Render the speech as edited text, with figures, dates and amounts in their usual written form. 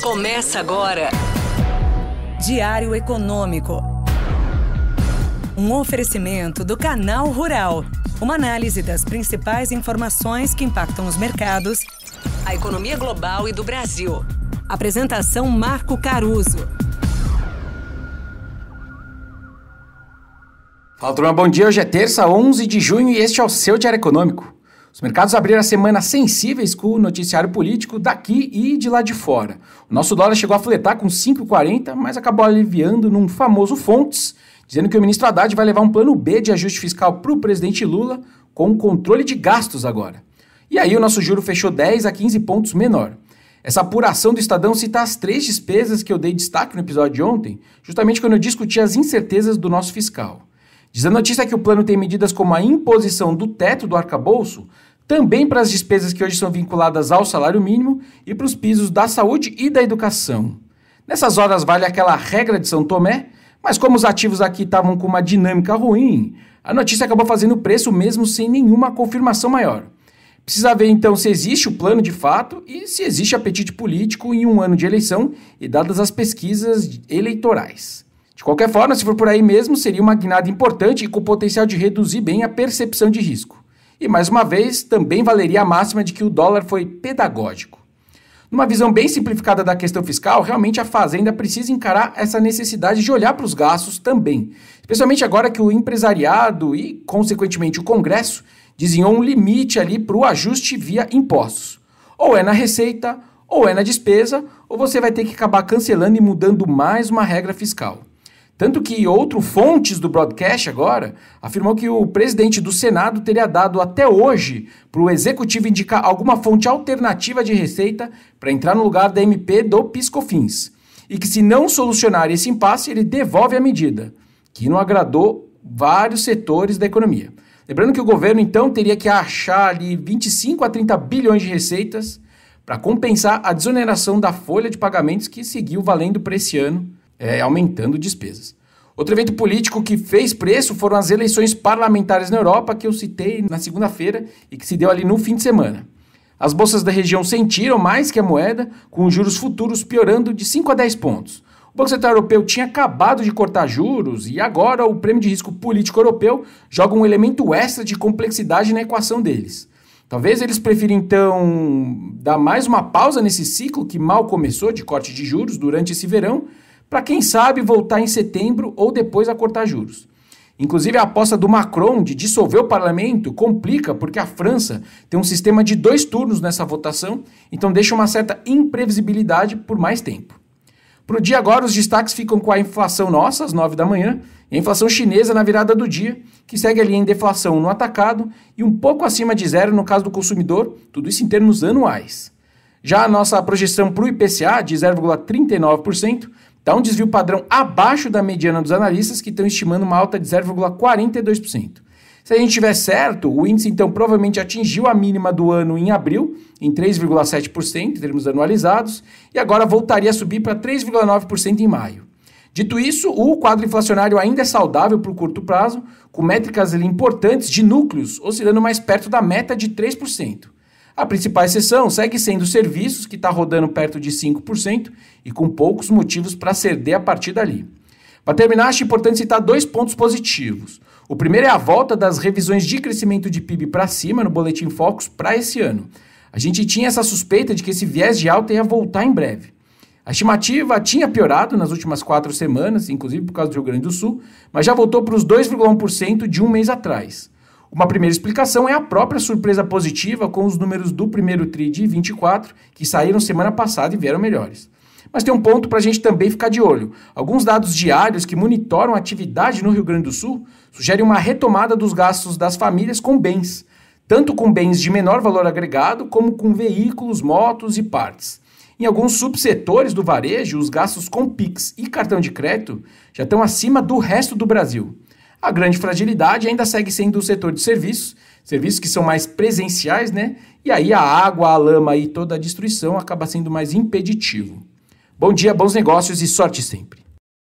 Começa agora. Diário Econômico. Um oferecimento do Canal Rural. Uma análise das principais informações que impactam os mercados, A economia global e do Brasil. Apresentação Marco Caruso. Fala, turma, bom dia. Hoje é terça, 11 de junho e este é o seu Diário Econômico. Os mercados abriram a semana sensíveis com o noticiário político daqui e de lá de fora. O nosso dólar chegou a fletar com 5,40, mas acabou aliviando num famoso Fontes, dizendo que o ministro Haddad vai levar um plano B de ajuste fiscal para o presidente Lula, com controle de gastos agora. E aí o nosso juro fechou 10 a 15 pontos menor. Essa apuração do Estadão cita as 3 despesas que eu dei destaque no episódio de ontem, justamente quando eu discuti as incertezas do nosso fiscal. Diz a notícia que o plano tem medidas como a imposição do teto do arcabouço, também para as despesas que hoje são vinculadas ao salário mínimo e para os pisos da saúde e da educação. Nessas horas vale aquela regra de São Tomé, mas como os ativos aqui estavam com uma dinâmica ruim, a notícia acabou fazendo preço mesmo sem nenhuma confirmação maior. Precisa ver então se existe o plano de fato e se existe apetite político em um ano de eleição e dadas as pesquisas eleitorais. De qualquer forma, se for por aí mesmo, seria uma guinada importante e com potencial de reduzir bem a percepção de risco. E mais uma vez, também valeria a máxima de que o dólar foi pedagógico. Numa visão bem simplificada da questão fiscal, realmente a Fazenda precisa encarar essa necessidade de olhar para os gastos também, especialmente agora que o empresariado e, consequentemente, o Congresso desenhou um limite ali para o ajuste via impostos. Ou é na receita, ou é na despesa, ou você vai ter que acabar cancelando e mudando mais uma regra fiscal. Tanto que outro Fontes do broadcast agora afirmou que o presidente do Senado teria dado até hoje para o executivo indicar alguma fonte alternativa de receita para entrar no lugar da MP do PIS/COFINS. E que se não solucionar esse impasse, ele devolve a medida, que não agradou vários setores da economia. Lembrando que o governo então teria que achar ali 25 a 30 bilhões de receitas para compensar a desoneração da folha de pagamentos que seguiu valendo para esse ano, aumentando despesas. Outro evento político que fez preço foram as eleições parlamentares na Europa, que eu citei na segunda-feira e que se deu ali no fim de semana. As bolsas da região sentiram mais que a moeda, com os juros futuros piorando de 5 a 10 pontos. O Banco Central Europeu tinha acabado de cortar juros e agora o prêmio de risco político europeu joga um elemento extra de complexidade na equação deles. Talvez eles prefiram, então, dar mais uma pausa nesse ciclo que mal começou de corte de juros durante esse verão, para quem sabe voltar em setembro ou depois a cortar juros. Inclusive a aposta do Macron de dissolver o parlamento complica porque a França tem um sistema de 2 turnos nessa votação, então deixa uma certa imprevisibilidade por mais tempo. Para o dia agora, os destaques ficam com a inflação nossa, às 9 da manhã, e a inflação chinesa na virada do dia, que segue ali em deflação no atacado e um pouco acima de zero no caso do consumidor, tudo isso em termos anuais. Já a nossa projeção para o IPCA, de 0,39%, dá um desvio padrão abaixo da mediana dos analistas, que estão estimando uma alta de 0,42%. Se a gente tiver certo, o índice então provavelmente atingiu a mínima do ano em abril, em 3,7% em termos anualizados, e agora voltaria a subir para 3,9% em maio. Dito isso, o quadro inflacionário ainda é saudável para o curto prazo, com métricas ali importantes de núcleos oscilando mais perto da meta de 3%. A principal exceção segue sendo os serviços, que está rodando perto de 5% e com poucos motivos para ceder a partir dali. Para terminar, acho importante citar 2 pontos positivos. O primeiro é a volta das revisões de crescimento de PIB para cima no Boletim Focus para esse ano. A gente tinha essa suspeita de que esse viés de alta ia voltar em breve. A estimativa tinha piorado nas últimas 4 semanas, inclusive por causa do Rio Grande do Sul, mas já voltou para os 2,1% de um mês atrás. Uma primeira explicação é a própria surpresa positiva com os números do primeiro TRI de 24, que saíram semana passada e vieram melhores. Mas tem um ponto para a gente também ficar de olho. Alguns dados diários que monitoram a atividade no Rio Grande do Sul sugerem uma retomada dos gastos das famílias com bens, tanto com bens de menor valor agregado, como com veículos, motos e partes. Em alguns subsetores do varejo, os gastos com Pix e cartão de crédito já estão acima do resto do Brasil. A grande fragilidade ainda segue sendo o setor de serviços que são mais presenciais, né? E aí a água, a lama e toda a destruição acaba sendo mais impeditivo. Bom dia, bons negócios e sorte sempre.